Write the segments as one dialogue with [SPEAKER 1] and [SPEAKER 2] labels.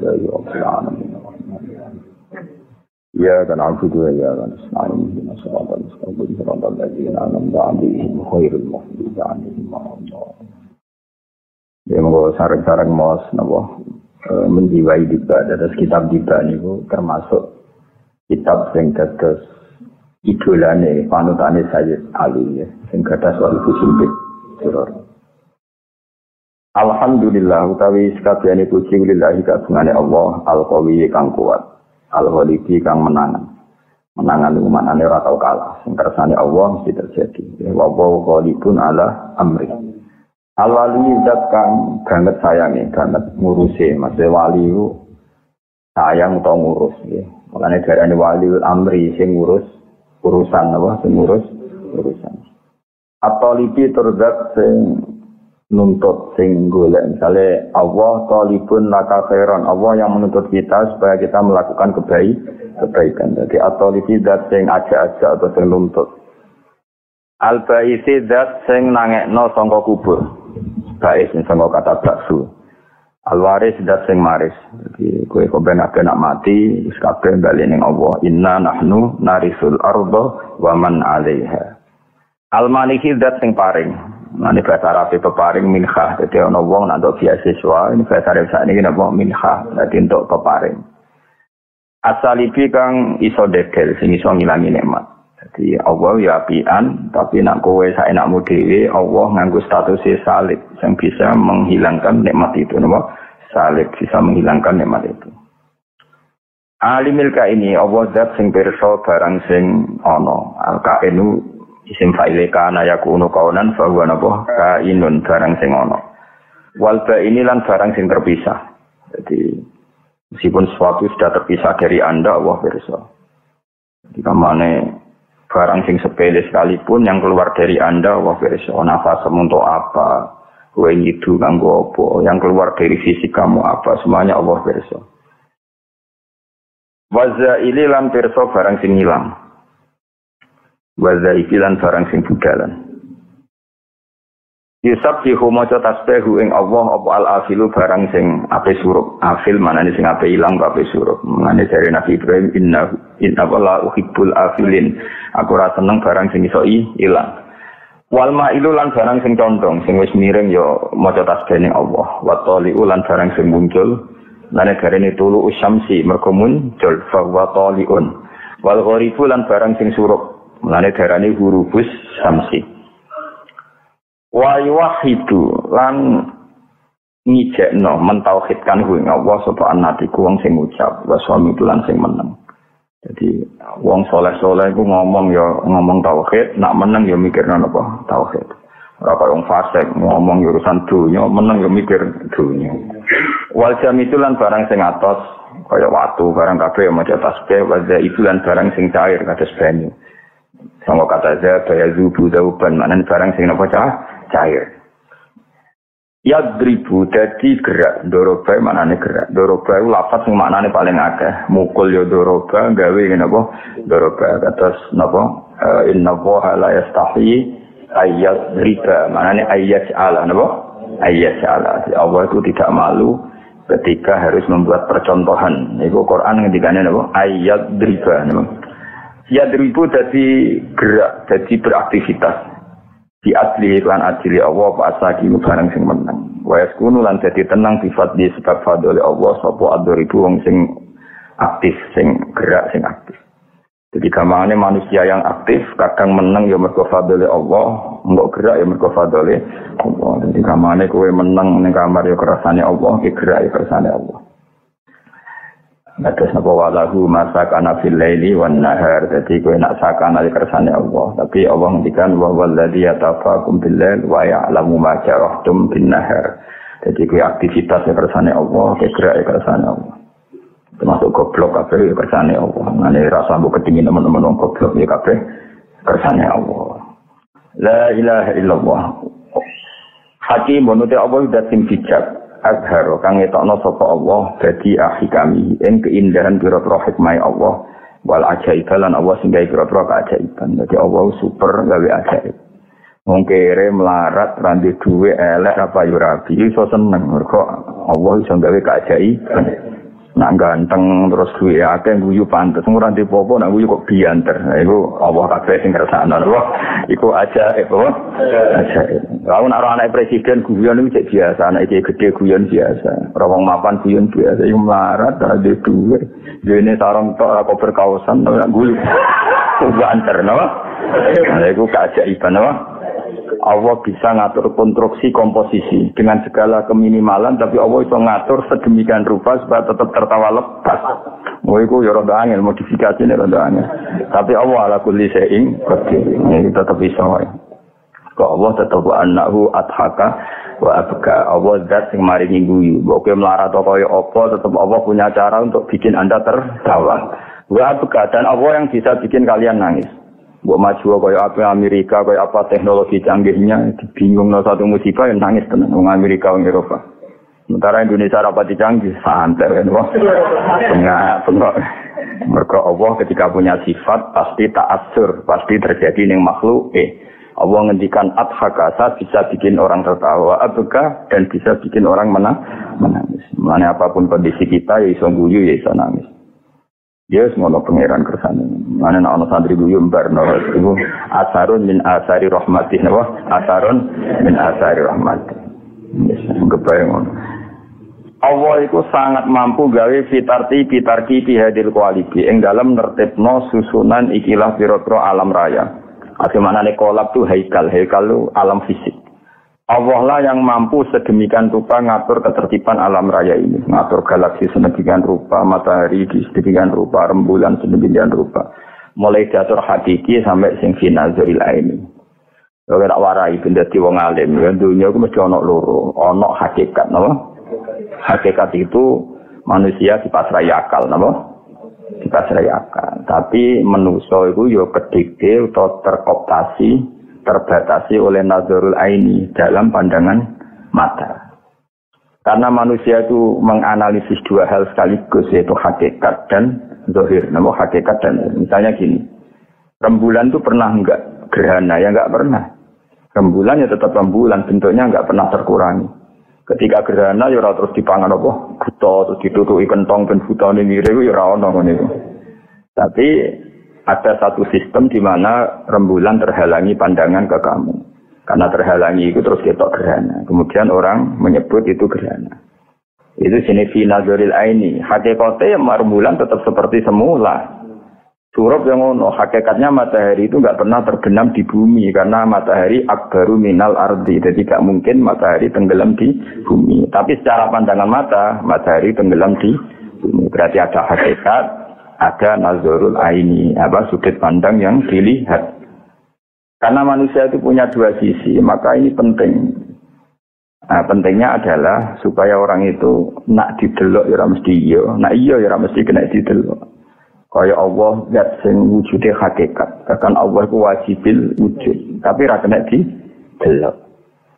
[SPEAKER 1] Alhamdulillahi rabbil alamin. Ya kan alhamdulillah ya kan nasta'in bina shiratal mustaqim shiratal ladzina an'amta 'alaihim ghairil maghdubi 'alaihim waladdallin. Ya monggo sareng-sareng mos napa menjiwai ibadah terus kitab ibadah niku termasuk kitab sing dados idolane panutane Sayyid Ali ya sing gadah soal kusimpit suror. Alhamdulillah utawi sakabehane puji lillahi kagungane Allah al-qawi kang kuat al-walidi kang menangan iku manane ora tau kalah sing kersane Allah mesti terjadi wa wa qalibun ala amri al-wali zat kang banget sayange banget ngurusi maksud wali itu sayang utawa ngurus ya makane darane wali amri sing ngurus urusan apa sing ngurus urusan at-talibi turzat sing nuntut sing golek misale Allah talibun laka khairan Allah yang menuntut kita supaya kita melakukan kebaikan jadi at-talibi zat sing aja-aja atau sing nuntut al-baisi zat sing nangekno sangka kubur bais sangka kata baksu al-waris zat sing maris jadi kowe kok ben nak mati wis kabeh bali ning Allah inna nahnu narisul arda wa man 'alaiha al-maliki zat sing paring Ini bahasa Arab peparing minhah. Jadi ada orang nak untuk beasiswa. Ini bahasa Arab saat ini apa minhah. Jadi untuk peparing. Asalibi kang iso degel. Sing iso ngilangi nikmat. Jadi Allah ya apian. Tapi nak kowe saenakmu dhewe Allah nganggo status salib. Yang bisa menghilangkan nikmat itu. Nama? Salib bisa menghilangkan nikmat itu. Alimil kaini Allah zat sing pirsa barang sing ana. Al-kainu isim fa'ile kana yakunu kaunan fa huwa napa kainun barang sing ana wal ini lan barang sing terpisah jadi meskipun sesuatu sudah terpisah dari Anda Allah pirsa jika mana barang sing sepele sekalipun yang keluar dari Anda Allah pirsa nafas untuk apa kowe ngidu kanggo apa yang keluar dari fisik kamu apa semuanya Allah pirsa wa zaili lan pirsa barang sing ilang wazai lan barang sing budalan yusabbihu maca tasbihu ing Allah apa al-afilu barang sing ape surup afil manane sing ape ilang ape surup manane dari Nabi Ibrahim inna wala uhibbul afilin aku ora seneng barang sing iso ilang wal ma'ilu lan barang sing condong sing wis miring ya maca tasbih ning Allah wa tali'u lan barang sing muncul lane garene tulu usyamsi mergo muncul fa wa tali'un wal gharibu lan barang sing surup mulane darane hurufus samsi wa yuwahhidu lan ngijekno mentauhidkan ing Allah sapa anatiku wong sing ngucap wa suami lan sing meneng jadi wong saleh-saleh iku ngomong ya ngomong tauhid nak meneng ya mikirno apa tauhid ora kaya wong fasik ngomong urusan dunya meneng ya mikir dunya wal jamitu lan barang sing atos kaya watu barang kabeh maca tasbih wa itu lan barang sing cair kados banyu sama kata daya zubu zauban maknanya barang sing napa cair yadribu dadi gerak doroba maknanya gerak doroba itu lafaz sing maknanya paling akeh mukul ya doroba gawe napa doroba kados napa inna allaha la yastahi ayat riba maknanya ayat ala napa ayat ala Allah itu tidak malu ketika harus membuat percontohan itu Quran ngendikane napa ayat riba napa ya diribu jadi gerak, jadi beraktivitas di adli lan adli Allah apa asaki barang sing menang wa yaskunu lan jadi tenang sifat di sebab fadli Allah sapa adribu wong sing aktif sing gerak sing aktif jadi gamane manusia yang aktif kadang menang ya mergo fadli Allah mbok gerak ya mergo fadli Allah jadi gamane kowe menang ning kamar ya kersane Allah ki gerak ya kersane Allah Nadas napa walahu masakana fil laili wan nahar. Dadi kowe nak sakana di kersane Allah, tapi Allah ngendikan wa walladzi yatafaqum bil lail wa ya'lamu ma jarahtum bin nahar. Dadi kowe aktivitas di kersane Allah, gerak di kersane Allah. Termasuk goblok kabeh di kersane Allah. Ngene rasa mbok ketingin teman-teman wong goblok ya kabeh kersane Allah. La ilaha illallah. Hakim bonute Allah udah sing bijak. Azharo kang etokno sapa Allah dadi ahikami ing keindahan pira-pira hikmah Allah wal ajaib lan Allah sing gawe pira-pira keajaiban. Dadi Allah super gawe ajaib. Wong kere melarat randi duwe elek apa yo rabi iso seneng mergo Allah iso gawe keajaiban. Nak ganteng terus duwe akeh guyu pantes ora dipopo nak guyu kok bianter. Nah, iku Allah kabeh sing kersane lho. Iku aja aja. Kalau nak anak presiden guyon iku cek biasa, anak iki gede guyon biasa. Ora wong mapan guyon biasa, iku melarat ada duwe. Dene sarung tok ora koper kaosan nak guyu. Bianter no. Nah, iku keajaiban no. Allah bisa ngatur konstruksi komposisi dengan segala keminimalan, tapi Allah bisa ngatur sedemikian rupa supaya tetap tertawa lepas. Oh, itu ya rada angel, modifikasi ini rada angel. Tapi Allah ala kulli syai'in qadir. Ini tetap bisa. Kok Allah tetap annahu adhaka wa abka. Allah zat sing maringi guyu. Mbok melarat kaya apa, tetap Allah punya cara untuk bikin Anda tertawa. Wa abka, dan Allah yang bisa bikin kalian nangis. Buat maju kaya apa Amerika, kaya apa teknologi canggihnya, bingung no satu musibah yang nangis tenan wong Amerika wong Eropa. Sementara Indonesia rapati canggih, santai kan wong. Pengak. Mergo Allah ketika punya sifat pasti ta'assur, pasti terjadi ning makhluk. Allah ngendikan adhaka bisa bikin orang tertawa, abka dan bisa bikin orang menangis. Mulane apapun kondisi kita ya iso guyu ya iso nangis. Ya semono pangeran kersane. Mana ana santri guyu mbarno iku asarun min asari rahmatih napa? Asarun min asari rahmatih. Yes, kebayang. Allah itu sangat mampu gawe fitarti bihadil kualibi ing dalam nertibno susunan ikilah pira-pira alam raya. Bagaimana nek kolab tu haikal lu alam fisik. Allah lah yang mampu sedemikian rupa ngatur ketertiban alam raya ini. Ngatur galaksi sedemikian rupa, matahari di sedemikian rupa, rembulan sedemikian rupa. Mulai diatur hakiki sampai sing final zuril aini. Kalau tak warai benda di wong alim, dunia itu mesti ono loro. Ono hakikat, no? Hakikat itu manusia dipasrai akal, no? Dipasrai akal. Tapi manusia itu yo kedikte atau terkooptasi, terbatasi oleh nazarul aini dalam pandangan mata. Karena manusia itu menganalisis dua hal sekaligus, yaitu hakikat dan zahir. Nama hakikat dan misalnya gini, rembulan itu pernah enggak gerhana? Ya enggak pernah. Rembulan ya tetap rembulan, bentuknya enggak pernah terkurangi. Ketika gerhana ya ora terus dipangan apa? Buta terus ditutuki kentong ben butane ngire ya ora ono ngene iku. Tapi ada satu sistem di mana rembulan terhalangi pandangan ke kamu. Karena terhalangi itu terus ketok gerhana. Kemudian orang menyebut itu gerhana. Itu jenis nazaril aini. Hakikatnya rembulan tetap seperti semula. Surab yang ono, hakikatnya matahari itu enggak pernah terbenam di bumi. Karena matahari akbaru minal ardi. Jadi tidak mungkin matahari tenggelam di bumi. Tapi secara pandangan mata, matahari tenggelam di bumi. Berarti ada hakikat, ada nazarul aini, sudut pandang yang dilihat. Karena manusia itu punya dua sisi, maka ini penting. Nah, pentingnya adalah supaya orang itu nak didelok ya ora mesti iya, nak iya ya ora mesti kena didelok. Kaya Allah zat sing wujude hakikat, kan Allah ku wajibil wujud, tapi ra kena didelok.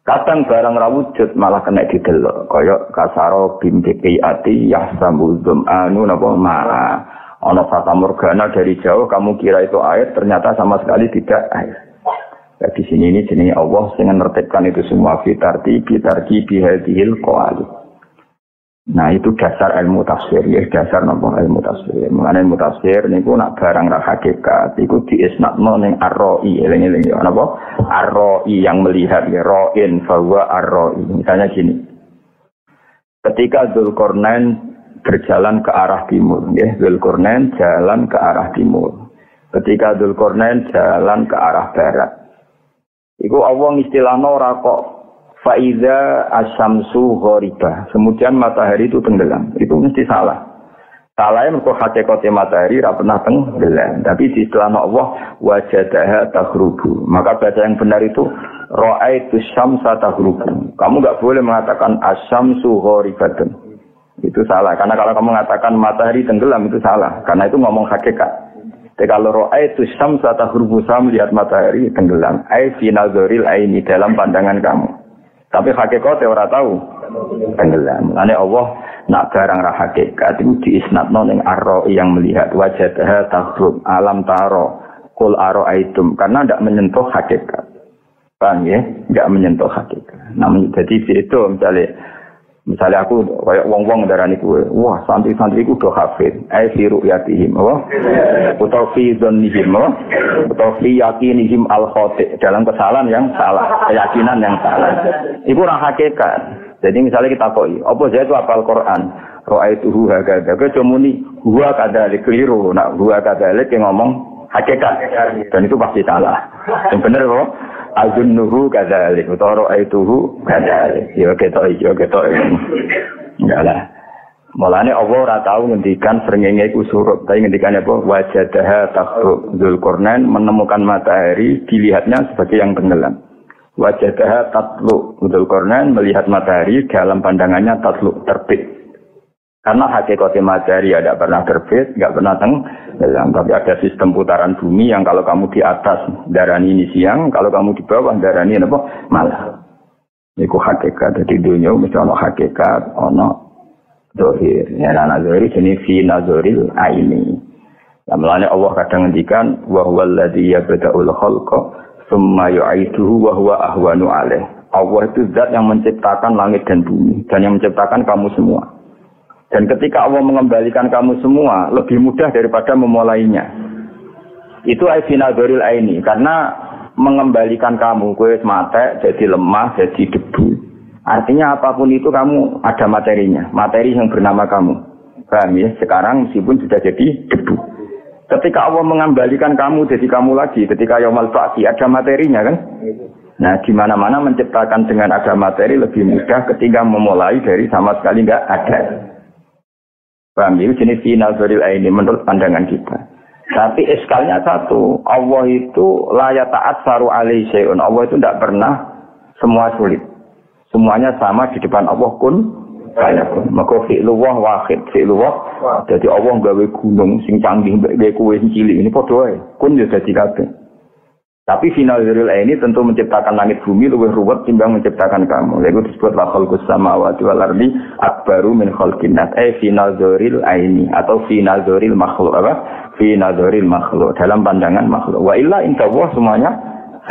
[SPEAKER 1] Kadang barang ra wujud malah kena didelok, kaya kasaro bimbi ati yahsambuzum anu napa ma'a. Ono fata morgana dari jauh kamu kira itu air, ternyata sama sekali tidak air. Nah, di sini ini jenis Allah yang menertibkan itu semua fitarti bihadihil qo'ali. Nah itu dasar ilmu tafsir, ya dasar nopo ilmu tafsir. Mengenai ilmu tafsir niku nak barang ra hakikat, iku diisnatno ning ar-ra'i, eling-eling ya napa? Ar-ra'i yang melihat ya ra'in bahwa ar-ra'i. Misalnya gini. Ketika Dzulqarnain berjalan ke arah timur, ya. Dzulqarnain jalan ke arah timur. Ketika Dzulqarnain jalan ke arah barat. Iku Allah istilahnya ora kok faiza asyamsu ghoribah. Kemudian matahari itu tenggelam. Itu mesti salah. Salahnya mergo hakikate matahari ora pernah tenggelam. Tapi di istilahnya Allah wajadaha taghrubu. Maka bahasa yang benar itu ra'aitu syamsa taghrubu. Kamu enggak boleh mengatakan asyamsu ghoribatun. Itu salah, karena kalau kamu mengatakan matahari tenggelam itu salah, karena itu ngomong hakikat. Jadi kalau ra'aitu syamsa taghrubu, saya melihat matahari tenggelam, ai fi nazaril aini, dalam pandangan kamu. Tapi hakikatnya orang tahu tenggelam. Karena Allah nak barang ra hakikat itu diisnatno ning ar-ra'i yang melihat, wajadaha taghrub alam taro qul ara'aitum, karena tidak menyentuh hakikat. Paham ya? Enggak menyentuh hakikat. Namun jadi itu misalnya Misalnya aku kayak wong-wong darani kuwe, wah santri-santriku do hafid, fi ru'yatihim, utawa fi dzannihim, utawa fi yakinihim al-khati, dalam kesalahan yang salah, keyakinan yang salah. Iku ora hakikat. Jadi misalnya kita koi, apa saya itu hafal Quran, ra'aituhu hakadha, kowe muni huwa kadzalik keliru, nak huwa kadzalik yang ngomong hakikat. Dan itu pasti salah. Yang bener kok azunnuhu kadzalik utawa ra'aituhu kadzalik. Ya ketok. Enggak lah. Mulane Allah ora tau ngendikan srengenge iku surut, tapi ngendikane apa? Wajadaha taqru Dzulqarnain menemukan matahari dilihatnya sebagai yang tenggelam. Wajadaha tatlu Dzulqarnain melihat matahari dalam pandangannya tatlu terbit. Karena hakikatnya matahari tidak pernah terbit, nggak pernah tenggelam. Tapi ada sistem putaran bumi yang kalau kamu di atas darani ini siang, kalau kamu di bawah darani apa malam. Itu hakikat. Jadi dunia mesti ada hakikat, ada zahir. Ya, anak zahir jenis fi nazaril aini. Mulanya Allah kadang ngendikan wa huwal ladzi yabda'ul khalqa tsumma yu'iduhu wa huwa ahwanu alaih. Allah itu zat yang menciptakan langit dan bumi dan yang menciptakan kamu semua. Dan ketika Allah mengembalikan kamu semua, lebih mudah daripada memulainya. Itu aifinadoril aini. Karena mengembalikan kamu, kue mate, jadi lemah, jadi debu. Artinya apapun itu kamu ada materinya. Materi yang bernama kamu. Paham ya? Sekarang meskipun sudah jadi debu. Ketika Allah mengembalikan kamu, jadi kamu lagi. Ketika Yaumul Ba'thi, ada materinya kan? Nah, di mana-mana menciptakan dengan ada materi lebih mudah ketika memulai dari sama sekali enggak ada. Paham ya? Jenis finazoril ini menurut pandangan kita. Tapi iskalnya satu, Allah itu la yata'atsaru alaihi syai'un. Allah itu tidak pernah semua sulit. Semuanya sama di depan Allah kun fayakun. Maka fi'lullah wahid, fi'lullah. Jadi Allah gawe gunung sing canggih gawe kowe sing cilik ini padha ae. Kun ya dadi kabeh. Tapi finazoril ini tentu menciptakan langit bumi lebih ruwet timbang menciptakan kamu. Itu disebut wa khalqus samawati wal ardi akbaru min khalqin nas. Finazoril ini atau finazoril makhluk apa? Finazoril makhluk dalam pandangan makhluk. Wa illa inta Allah semuanya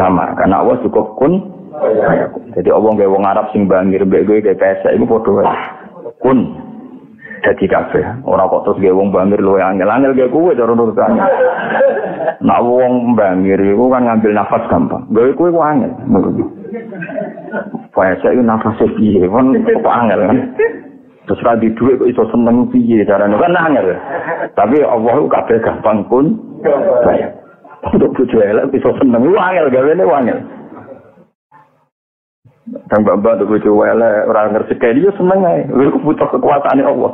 [SPEAKER 1] sama karena Allah cukup kun. Jadi Allah gawe wong Arab sing bangir mbek kowe gawe pesek iku padha wae. Kun dadi kabeh. Ora kok terus gawe wong bangir luwe angel-angel gawe kowe cara urutane. Nak wong bangir iku kan ngambil nafas gampang. Gawe kowe ku angel. Pesek iku nafase piye? Kon kok angel kan. Terus ra di dhuwit kok iso seneng piye carane kan angel. Tapi Allah ku kabeh gampang pun. Untuk bojo elek iso seneng ku angel gawene angel. Kang mbak-mbak tuh bojo elek ora ngerti dia seneng ae. Iku butuh kekuasaane Allah.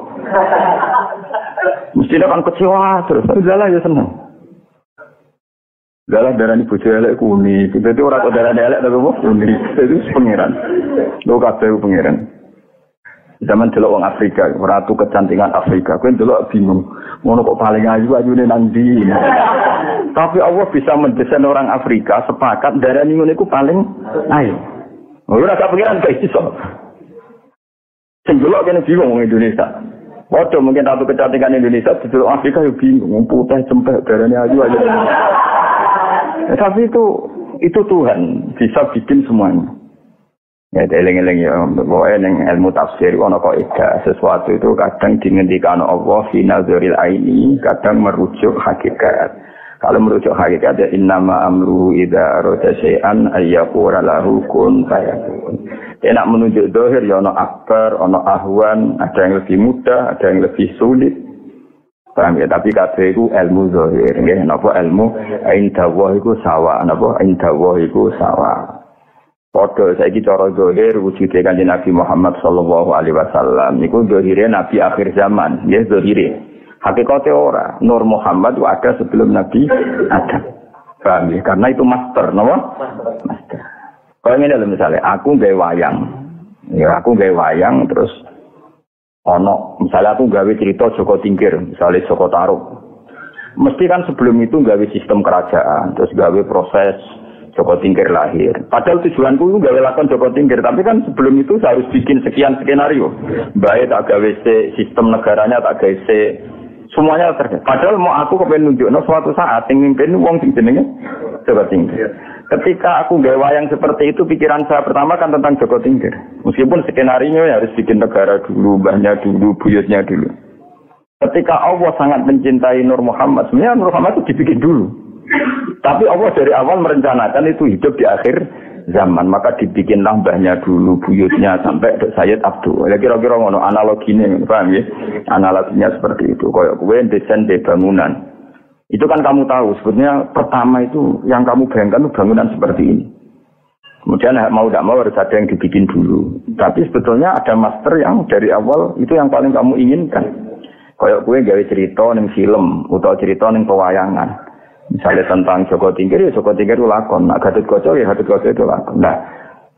[SPEAKER 1] Mesti kan kecewa terus. Udah ya seneng. Dalah darani bojo elek kuni. Dadi ora kok darani elek tapi kok kuni. Itu pangeran. Lho kabeh pangeran. Zaman delok wong Afrika, ratu kecantikan Afrika. Kowe delok bingung. Ngono kok paling ayu-ayune nang ndi. Tapi Allah bisa mendesain orang Afrika sepakat darani ngono iku paling ayu. Ora tak pikiran kayak iso. Sing delok kene bingung wong Indonesia. Padha mungkin ratu kecantikan Indonesia delok Afrika yo bingung, putih cempek darane ayu-ayu. Tapi itu Tuhan bisa bikin semuanya. Ya eling-eling ya, pokoknya yang ilmu tafsir ana kaidah sesuatu itu kadang dingendikan Allah fi nazaril aini, kadang merujuk hakikat. Kalau merujuk hakikat ya innama amruhu idza arada syai'an ayyaqula lahu kun fayakun. Enak menunjuk zahir ya ana akbar, ana ahwan, ada yang lebih mudah, ada yang lebih sulit. Paham ya? Tapi kabeh iku ilmu zahir nggih, napa ilmu indawa iku sawa, napa indawa iku sawa. Padha saiki cara zahir wujude Kanjeng Nabi Muhammad sallallahu alaihi wasallam niku zahire nabi akhir zaman, nggih zahire. Hakikatnya ora. Nur Muhammad itu ada sebelum Nabi Adam. Paham ya? Karena itu master, no? Master. Kalau ini misalnya, aku gawe wayang. Ya, aku gawe wayang, terus misalnya aku gawe cerita Joko Tingkir, misalnya Joko Taruk. Mesti kan sebelum itu gawe sistem kerajaan, terus gawe proses Joko Tingkir lahir. Padahal tujuanku itu gawe lakon Joko Tingkir, tapi kan sebelum itu saya harus bikin sekian skenario. Baik tak gawe sistem negaranya, tak gawe semuanya terjadi. Padahal mau aku kepengen nunjukno suatu saat yang mimpin wong sing jenenge Joko Tingkir. Ketika aku gawe wayang seperti itu, pikiran saya pertama kan tentang Joko Tingkir. Meskipun skenario ya harus bikin negara dulu, mbahnya dulu, buyutnya dulu. Ketika Allah sangat mencintai Nur Muhammad, sebenarnya Nur Muhammad itu dibikin dulu. Tapi Allah dari awal merencanakan itu hidup di akhir zaman, maka dibikinlah mbahnya dulu, buyutnya sampai Sayyid Abdul. Ya kira-kira ngono analoginya, paham ya? Analoginya seperti itu. Kayak kowe desain di bangunan. Itu kan kamu tahu, sebetulnya pertama itu yang kamu bayangkan itu bangunan seperti ini. Kemudian mau tidak mau harus ada yang dibikin dulu. Tapi sebetulnya ada master yang dari awal itu yang paling kamu inginkan. Kayak gue gawe cerita ning film atau cerita ning pewayangan. Misalnya tentang Joko Tingkir, ya Joko Tingkir itu lakon. Nah, Gatotkaca ya Gatotkaca itu lakon. Nah,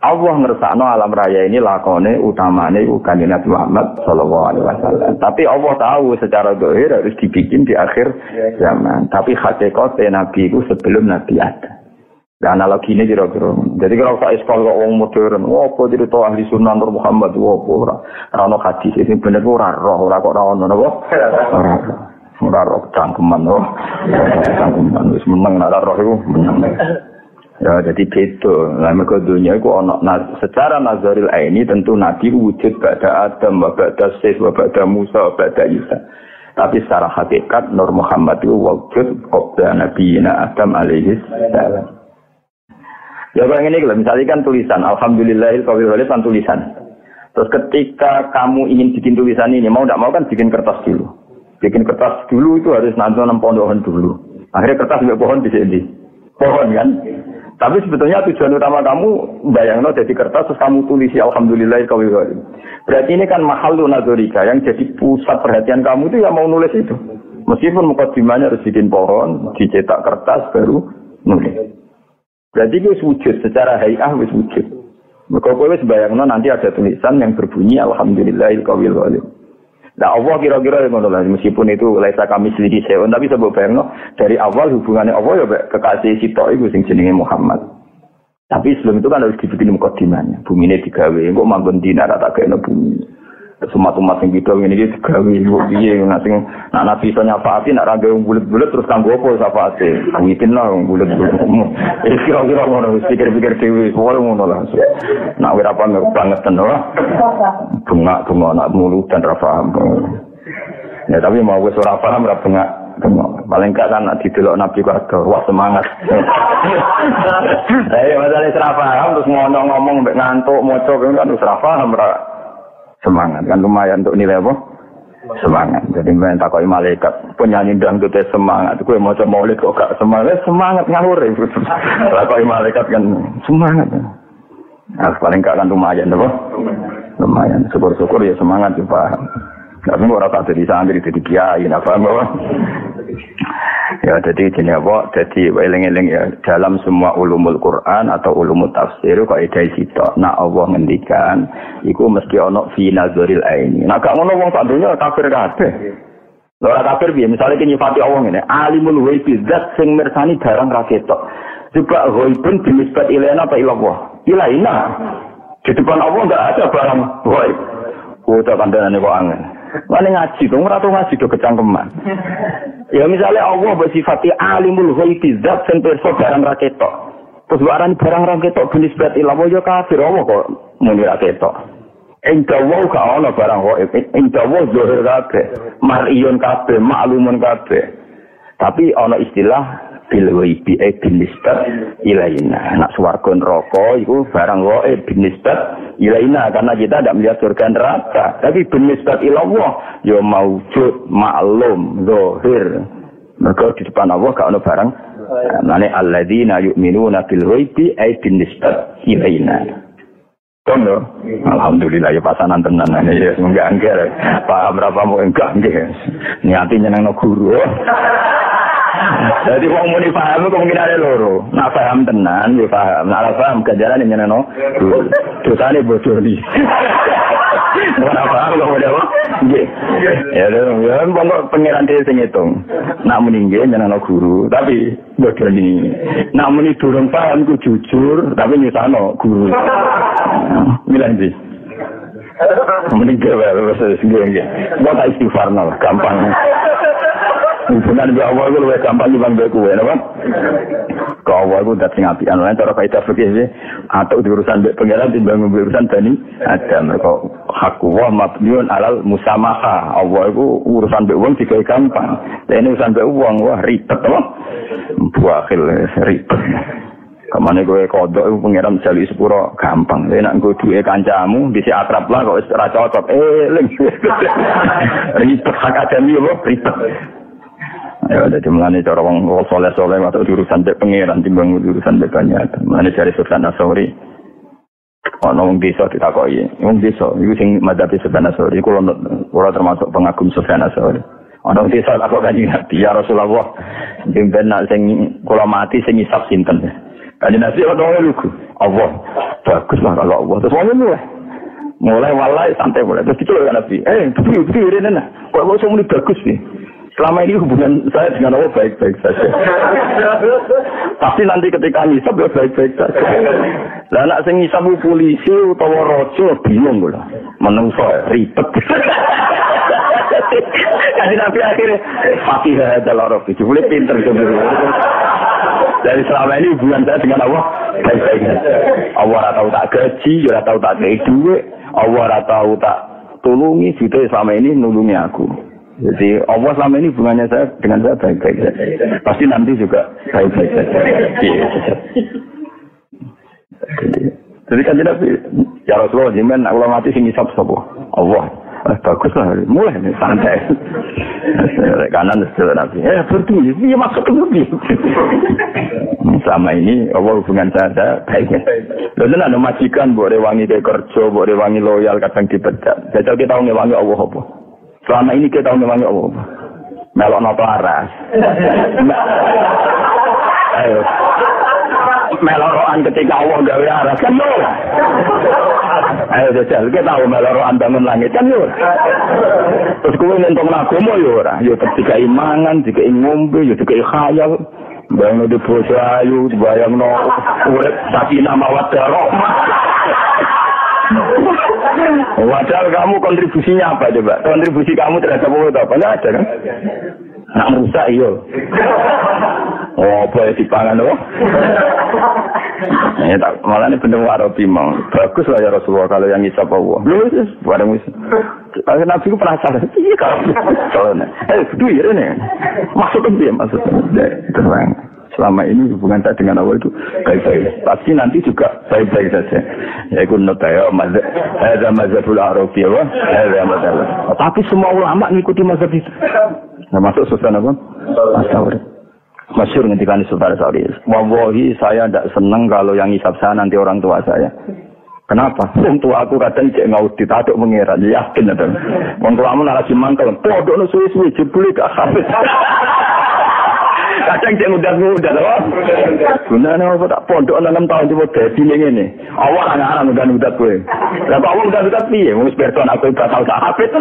[SPEAKER 1] Allah ngersakno alam raya ini lakone utamane Kanjeng Nabi Muhammad sallallahu alaihi wasallam. Tapi Allah tahu secara zahir harus dibikin di akhir zaman. Tapi hakikatnya Nabi itu sebelum Nabi ada. Dan analogi ini kira-kira. Jadi kalau saya sekolah kok orang modern, apa jadi toh ahli sunnah Nur Muhammad, apa ora ono hadis ini bener ora roh, ora kok ora ono napa? Ora roh cangkeman loh. Cangkeman wis meneng nek roh iku meneng. Ya jadi beda. Lah mergo dunya iku ana secara nazaril aini tentu nabi wujud pada Adam, pada Syekh, pada Musa, pada Isa. Tapi secara hakikat Nur Muhammad itu wujud qabla nabiyina Adam alaihi salam. Ya kalau ini kalau misalnya kan tulisan alhamdulillahil qawil walid kan tulisan. Terus ketika kamu ingin bikin tulisan ini mau tidak mau kan bikin kertas dulu. Bikin kertas dulu itu harus nanti pohon dulu. Akhirnya kertas juga pohon di sini. Pohon kan. Tapi sebetulnya tujuan utama kamu bayangno jadi kertas terus kamu tulisi alhamdulillahil qawil walid. Berarti ini kan mahalun nadzurika yang jadi pusat perhatian kamu itu yang mau nulis itu. Meskipun mukadimahnya harus bikin pohon, dicetak kertas baru nulis. Berarti itu wujud secara hayah wis wujud. Maka kowe wis bayangno nanti ada tulisan yang berbunyi alhamdulillahil qawil walid. Nah Allah kira-kira yang ngono lah meskipun itu laisa kami selidi seon tapi sebab bayangno dari awal hubungannya Allah ya kekasih sitok iku sing jenenge Muhammad. Tapi sebelum itu kan harus dibikin mukadimahnya. Bumine digawe engko manggon dina tak kene bumi. Umat-umat sing bidang ini digawe piye nek sing nak nabi iso nyafaati nak ra gawe bulet-bulet terus kanggo apa syafaate witin lah bulet-bulet kira-kira ngono wis pikir-pikir dhewe pokoke ngono lah nak ora banget tenan bengak-bengak nak mulu dan ra paham ya tapi mau wis ora paham ra bengak paling gak kan didelok nabi kok wah semangat ayo masalah ra paham terus ngomong mbek ngantuk maca kan wis ra paham ra semangat kan lumayan untuk nilai apa? Semangat. Jadi main takoki malaikat, penyanyi dangdut semangat. Kowe maca maulid kok gak semangat? Semangat ngawur. Takoki malaikat kan semangat. Nah, paling gak kan lumayan apa? Lumayan. Syukur-syukur ya semangat ya paham. Tapi ora tak dadi santri dadi kiai apa apa. Ya jadi jenis apa? Jadi eling-eling ya dalam semua ulumul Quran atau ulumul tafsir kaidah sitok. Nak Allah ngendikan iku mesti ana fi nazaril aini. Nek gak ngono wong sak donya kafir kabeh. Ora kafir piye? Misale ki nyifati Allah ngene, alimul ghaibi zat sing mirsani barang ra ketok. Juga ghaibun binisbat ilaina apa ilallah? Ilaina. Di depan Allah enggak ada barang ghaib. Kota kandhane kok angel. Wani ngaji dong, ora tau ngaji do kecangkeman. Ya misalnya Allah bersifati alimul ghaibi zat sing pirsa barang ra ketok. Terus barang ra ketok binisbat ilallah ya kafir Allah kok muni ra ketok. Indah wa gak ana barang ghaib. Indah wa zahir kabeh, mar'iyun kabeh, maklumun kabeh. Tapi ana istilah bil ghaibi binisbat ilaina. Nak swarga neraka iku barang ghaib binisbat ilaina karena kita tidak melihat surga neraka. Tapi binisbat ilallah ya maujud, maklum, zahir. Mergo di depan Allah gak ana barang. Mane alladzina yu'minuna bil ghaibi binisbat ilaina. Kono, alhamdulillah ya pasanan tenan ya enggak paham berapa mau enggak niati nyenengno guru. Jadi wong muni paham kemungkinan loro. Nak paham tenan ya paham, nak paham ganjaran nyenengno guru. Dosane bodoh iki. Ora paham kok apa? Nggih. Ya lho, pokok pangeran dhewe sing ngitung. Nak muni nggih nyenengno guru, tapi bodoh iki. Nak muni durung paham ku jujur, tapi nyusano guru. Milan sih. Mending gawe wis nggih. Mbok tak istighfar lah, gampang. Hubungan dengan Allah itu lebih gampang dibanding kowe, napa? Mergo Allah iku dat sing apian lan cara kaidah fikih atau urusan mbek pangeran timbang urusan Bani Adam. Mergo hak wa mabniun alal musamaha. Allah iku urusan mbek wong digawe gampang. Lah ini urusan mbek wong wah ribet to. Buakhil ribet. Kamane kowe kodok iku pangeran jali sepuro gampang. Nek nggo duwe kancamu dhisik akrab lah kok wis ora cocok. Eling. Ribet hak adami apa ribet. Ya ada dimulane cara wong soleh-soleh atau urusan dek pangeran timbang urusan dek banyak. Mulane dari Sufyan Ats-Tsauri. Ono wong desa ditakoki. Wong desa iku sing madzhab Sufyan Ats-Tsauri kula termasuk pengagum Sufyan Ats-Tsauri. Ono desa tak kok kanjeng Nabi ya Rasulullah. Jemben sing kula mati sing ngisap sinten. Kanjeng Nabi ono lugu. Allah. Baguslah kalau Allah. Terus ngono mulai walai santai mulai. Terus diceluk kan Nabi. Betul rene nah. Kok muni bagus sih. Selama ini hubungan saya dengan Allah baik-baik saja. Pasti nanti ketika ngisap ya baik-baik saja. Lah anak sing ngisap polisi utawa raja bingung lho. Menungso ribet. Jadi Nabi akhirnya Fatihah adalah Arabi. Boleh pinter gitu. Dari selama ini hubungan saya dengan Allah baik-baik saja. Allah ora tahu tak gaji, ora tahu tak kei duit, Allah ora tahu tak tulungi, gitu selama ini nulungi aku. Jadi Allah selama ini hubungannya saya dengan saya baik-baik saja. Pasti nanti juga baik-baik saja. Jadi kan tidak ya Rasulullah jimen Allah mati sing ngisap sapa? Allah. Baguslah mulai nih santai. Kanan setelah Nabi. Berdua, iya masuk ke mobil. Selama ini Allah hubungan saya baik. Lalu ada majikan boleh wangi kayak kerja, boleh wangi loyal kadang dipecat. Jadi kita tahu ngewangi Allah apa? Selama ini kita tahu ngewangi Allah apa? Melok nopo aras. Ayo. Meloroan ketika Allah gawe aras kan yo. Ayo jajal kita tahu meloroan bangun langit kan yo. Terus kowe nentong agama yo ora, yo ketika imangan, jika ngombe, yo jika khayal. Bayangno de bojo ayu, bayangno urip sakinah mawaddah rahmah. Wajar kamu kontribusinya apa coba? Kontribusi kamu terhadap apa? Enggak ada kan? Nak rusak iyo. Oh, boleh dipangan loh. Ya tak malah ini bener Arabi mau. Bagus lah ya Rasulullah kalau yang ngisap Allah. Belum bareng wis. Kalau Nabi ku penasaran. Iya kalau. Betul ya ini. Masuk ke dia masuk. Terang. Selama ini hubungan saya dengan Allah itu baik-baik. Pasti nanti juga baik-baik saja. Ya ikut notaya mazhab. Ada mazhabul Arabi ya. Ada mazhab. Tapi semua ulama ngikuti mazhab itu. Nah, masuk Sufyan apa? Ats-Tsauri. Masyhur ngendikan Sufyan Ats-Tsauri. Wallahi saya tidak senang kalau yang ngisap saya nanti orang tua saya. Kenapa? Wong tua aku kadang cek ngaudit aduk mengira, yakin ada. Wong tuamu narasi mangkel, podokno suwi-suwi jebule gak habis. Kadang cek mudah-mudah loh. Gunane apa tak pondok 6 tahun coba dadi ngene. Awak anak-anak mudah-mudah kowe. Lah kok awak mudah-mudah piye? Wong person aku bakal gak habis.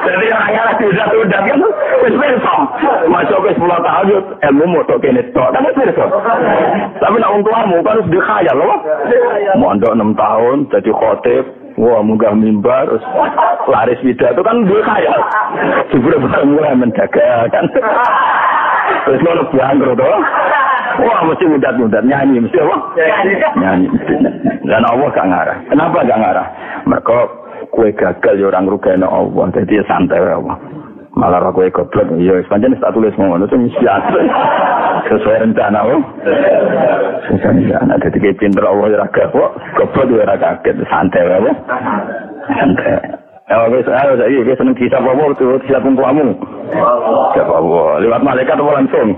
[SPEAKER 1] Jadi orang-orang sudah kan wis bersam. Masuk ke 10 tahun ilmu moto kene tok. Tapi bersam. Tapi nek wong tuamu kan harus dikhayal loh. Mondok 6 tahun jadi khotib, wah munggah mimbar terus laris pidato kan duwe khayal. Jebule mulai menjaga kan. Terus ngono bangkrut to. Wah mesti mudat-mudat nyanyi mesti apa? Nyanyi. Dan Allah gak ngarah. Kenapa gak ngarah? Mergo kue gagal ya orang rugane Allah. Jadi santai wae Allah. Malah kue goblok ya pancen tak tulis ngono sing siap. Sesuai rencana wae. Sesuai rencana. Dadi ki pinter Allah ora gawok, goblok ora kaget santai wae. Santai. Ya wis ayo saiki seneng kisah apa tuh kisah kumpamu. Ya Allah, lewat malaikat apa langsung?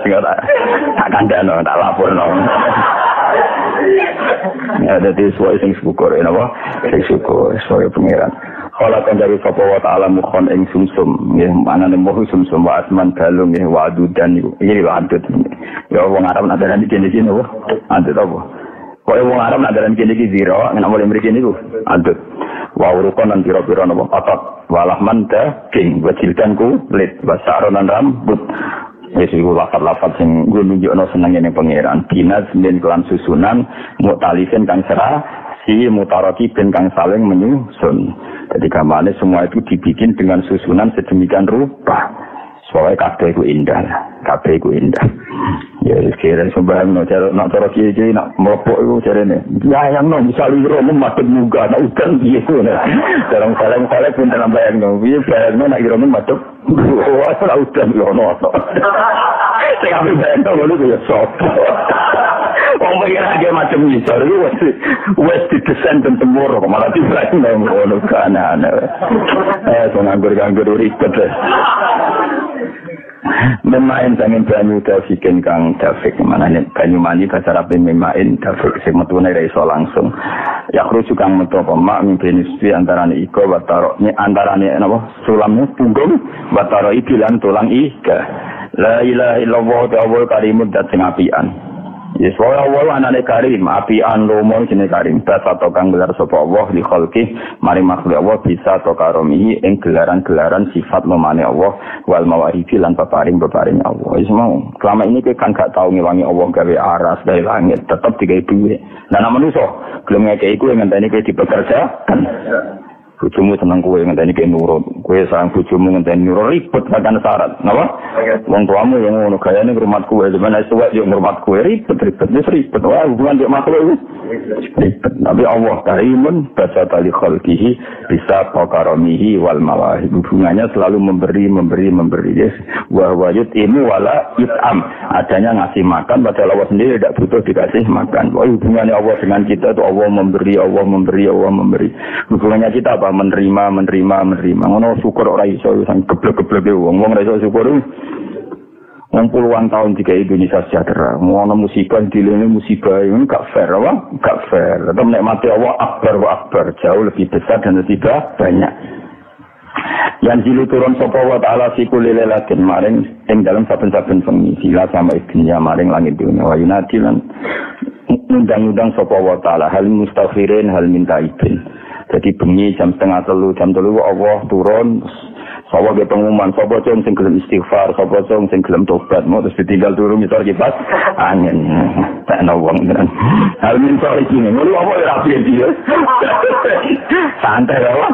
[SPEAKER 1] Sing ora tak kandhano, tak laporno. Ya dadi suwe sing syukur napa? Sing syukur suwe pangeran. Kala kan dari sapa wa ta'ala mukhon ing sumsum, nggih manane mohu sumsum wa asman dalung nggih wa adudan niku. Iki lho adut. Ya wong Arab nak dalane kene-kene napa? Adut apa? Kok wong Arab nak dalane kene iki zira, nek mulai mriki niku adut. Wa urukon lan pira-pira napa otot walah manta king wajilkan kulit basaronan rambut. Wis iku lafal-lafal sing nggo nunjukno senenge ning pangeran. Binas min kelan susunan mutalifin kang serah si mutaraki ben kang saling menyusun. Jadi gambarnya semua itu dibikin dengan susunan sedemikian rupa. Soalnya kabeh iku indah. Kabeh iku indah. Ya kira sembarang nak cara kiye nak mlepok iku jarene. Ya yang no bisa liro madhep munggah nak udan piye ku. Dalam saling pun dalam bayangno. Piye bayangno nak iro madhep. Wah udan yo ono. Sing ape bayangno ngono ya sapa. Wong pengen ge macam ngisor iki wis didesain ten temur kok malah dibayangno ngono kan ana. Nganggur ribet. Memain tangan banyu dafikin kang dafik mana nih banyu mani bahasa Arab memain dafik semetune ra iso langsung ya kru kang metu pemak mimpi antarane iko watarone antarane napa sulamnya punggung wataro ikilan tulang ika la ilaha illallah ta'ala karimud dat sing apian. Yes, wa anane karim, apian lomo jenenge karim. Basa to kang gelar sapa Allah li khalqi, mari makhluk Allah bisa to karomihi ing gelaran-gelaran sifat lomane Allah wal mawahidi lan peparing Allah. Wis mau, selama ini kowe kan gak tau ngewangi Allah gawe aras, gawe langit, tetep digawe duwe. Lah nek manusa gelem ngekeki kowe ngenteni kowe dipekerjakan. Bojomu seneng kowe ngenteni kowe nurut. Kowe sayang bojomu ngenteni nurut ribet kan syarat. Napa? Wong tuamu yang ngono gayane ngrumat kowe, sampeyan suwek yo ngrumat kowe ribet. Wah, hubungan dia makhluk itu ribet. Tapi Allah karimun basa tali khalqihi bisa qakaramihi wal mawahib. Hubungannya selalu memberi. Yes. Wa yut'imu wala yut'am. Adanya ngasih makan padahal Allah sendiri tidak butuh dikasih makan. Wah, hubungannya Allah dengan kita itu Allah memberi. Hubungannya kita apa? Menerima. Ngono syukur ora iso sang geblek-gebleke wong ora iso syukur. Wong puluhan tahun jika Indonesia sejahtera, ngono musibah dilene musibah ini gak fair apa? Gak fair. Tetap nikmati Allah akbar jauh lebih besar dan lebih banyak. Yang jilu turun sapa wa ta'ala fi kulli lailatin maring ing dalam saben-saben wengi sila sama dunya maring langit dunya wa yunadilan undang-undang sapa wa ta'ala hal mustaghfirin hal mintaibin. Jadi bengi jam 2:30 Allah turun sapa ge pengumuman sapa sing gelem istighfar sapa sing gelem tobat mau terus ditinggal turun misal kipas angin tak nawang kan hal minta iki ngono apa ya rapi dia santai wae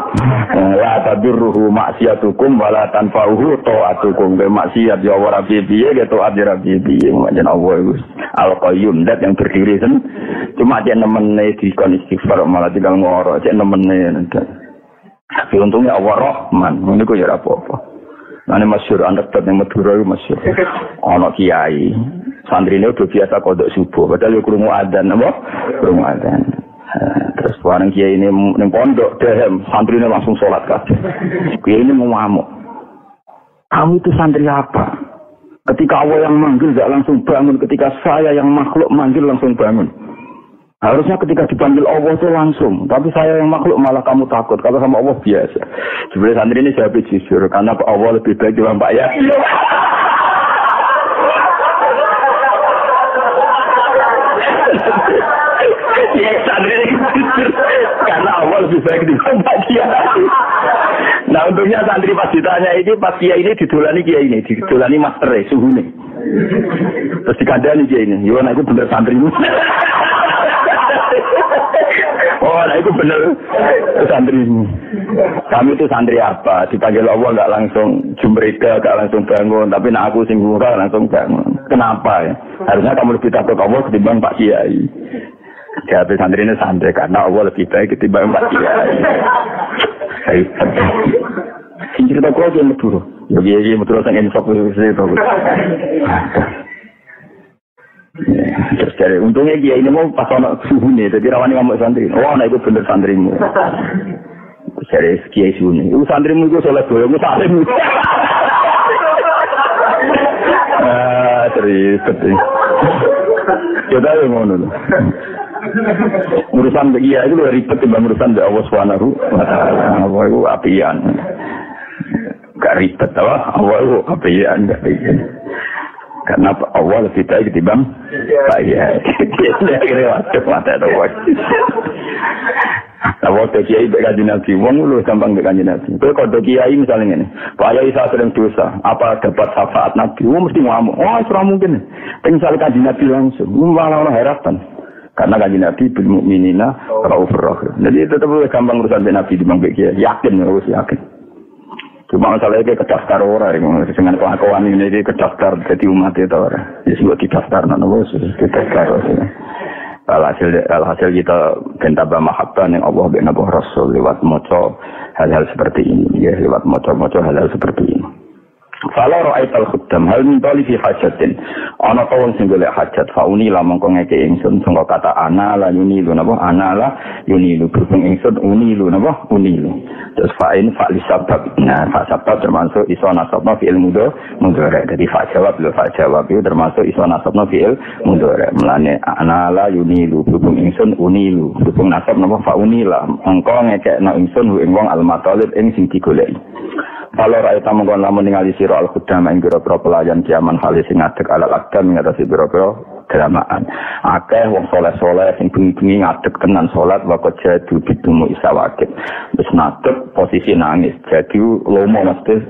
[SPEAKER 1] la tadurruhu maksiatukum wala tanfa'uhu ta'atukum be maksiat ya ora piye ge taat ya piye manjen Allah iku al-qayyum dat yang berdiri sen cuma dia nemene dikon istighfar malah tinggal ngoro cek nemene. Tapi untungnya Allah Rahman, ini kok ya apa-apa. Ini masyhur anekdot yang Madura itu masyhur. Ana kiai, santrine udah biasa kodok subuh, padahal yo krungu adzan apa? Krungu adzan. Terus bareng kiai ini ning pondok dehem, santrine langsung salat kabeh. Kiai ini mau ngamuk. Kamu itu santri apa? Ketika Allah yang manggil enggak langsung bangun, ketika saya yang makhluk manggil langsung bangun. Harusnya ketika dipanggil Allah itu langsung. Tapi saya yang makhluk malah kamu takut. Kalau sama Allah biasa. Sebenarnya santri ini jawab jujur. Karena Allah lebih baik dibanding Pak ya. Ya santri ini jujur. Karena Allah lebih baik dibanding Pak ya. Nah untungnya santri pas ditanya ini. Pas Kiai ini didolani Kiai ini. Didolani master suhu nih. Terus dikandani Kiai ini. Yo, nah itu bener santri ini. Oh, nah itu benar santrimu. Kami itu santri apa? Dipanggil Allah nggak langsung jumreka, nggak langsung bangun. Tapi nak aku sing murah langsung bangun. Kenapa ya? Harusnya kamu lebih takut Allah ketimbang Pak Kiai. Jadi santri ini santri karena Allah lebih baik ketimbang Pak Kiai. Sing cerita kau yang Madura. Jadi Madura sang insaf itu. Terus dari untungnya dia ini mau pas anak suhunya, jadi rawani ngamuk santri. Oh, nah itu bener santrimu. Terus dari kiai suhunya, itu santrimu itu soleh goyong, itu santrimu. Serius. Kita yang ngono. Urusan kiai itu ribet timbang urusan dari Allah Subhanahu wa Ta'ala. Allah itu apian. Gak ribet apa? Allah itu apian, gak ribet. Karena Allah lebih baik ketimbang Pak ya. Akhirnya wajib mata itu wajib. Nah waktu Kiai berkaji Nabi, wong lu gampang berkaji Nabi. Kalau kalau Kiai misalnya ini, Pak Yai saya sering dosa, apa dapat syafaat Nabi? Mesti ngamuk. Oh, serah mungkin. Tinggal kaji Nabi langsung. Malah harapan. Karena kanjeng Nabi bil mukminina raufur rahim. Jadi tetap gampang urusan Nabi di bangke kiai. Yakin harus yakin. Cuma masalahnya kedaftar orang dengan kelakuan ini kedaftar jadi umat itu orang. Jadi buat didaftar nono didaftar. Alhasil kita bentaba mahabbah yang Allah dan Nabi Rasul lewat moco hal-hal seperti ini ya, lewat moco hal-hal seperti ini. Fala ra'aital khuddam hal min talifi hajatin ana ta wong sing golek hajat fauni la mongko ngeke ingsun sangka kata ana la yunilu napa ana la yunilu berhubung ingsun unilu napa unilu terus fa'in fa li sabab nah fa sabab termasuk iso nasabna fi'il mudhari jadi fa jawab itu termasuk iso nasabna fi'il mudhari melane ana la yunilu berhubung ingsun unilu berhubung nasab napa fa unila mongko ngekekno ingsun ing wong al matalib ing sing digoleki. Kalau rakyat mengkon lamun ningali sira al-khudam ing pira-pira pelayan kiaman hale sing ngadeg ala akdam ngatasi pira-pira keramaan. Akeh wong saleh-saleh sing bengi-bengi ngadeg tenan salat waktu jadu bitumu isawakit. Wis ngadeg posisi nangis. Jadi lomo mesti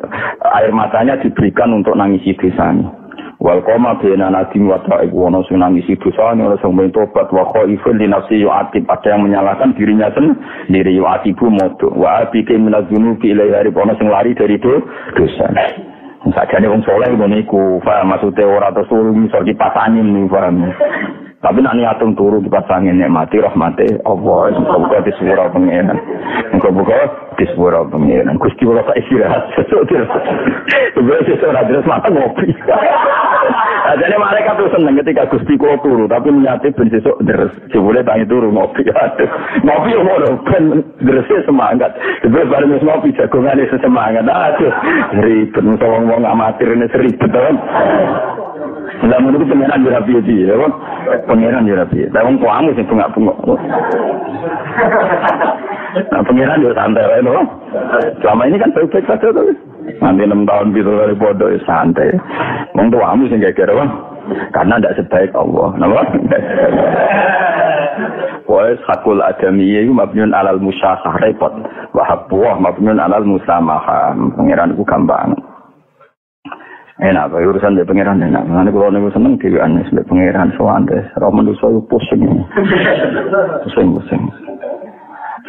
[SPEAKER 1] air matanya diberikan untuk nangisi dosane. Wal qoma bena nadim wa ta'ib wa nasu nangisi dosane ora sing tobat wa khaifun li nafsi yu'atib ada yang menyalahkan dirinya sendiri yu'atibu modo wa abike minadzunubi ila hari ono sing lari dari dosa. Sakjane wong saleh ngene iku paham maksude ora terus iso dipasangin nih paham. Tapi nak niatung turu dipasangin nikmati rahmate Allah semoga disepuro pengenan. Muga-muga disepuro pengenan. Gusti kula sak istirahat sesuk terus. Wis ora terus makan ngopi. Jadi mereka tuh seneng ketika Gusti kula turu tapi niate ben sesuk terus. Jebule tangi turu ngopi. Ngopi yo ngono ben terus semangat. Terus bareng ngopi jagongane semangat. Aduh ribet wong amatir ini seribet kan. Lah menurut pengenan yo rapi iki ya, Pak. Pengenan yo rapi. Lah wong tuamu sing bengak-bengok. Nah, pengenan yo santai wae lho. Selama ini kan baik-baik saja tuh. Nanti 6 tahun gitu dari bodoh ya santai. Wong tuamu sing geger, Pak. Karena tidak sebaik Allah. Napa? Wa hakul adamiyya mabniun alal musyahah repot. Wa haqqu mabniun alal musamahah. Pengenan ku gampang. Enak, urusan dari pengiran enak. Nanti kalau nego seneng dewan, dari pengiran soante. Roh manusia itu pusing. Pusing.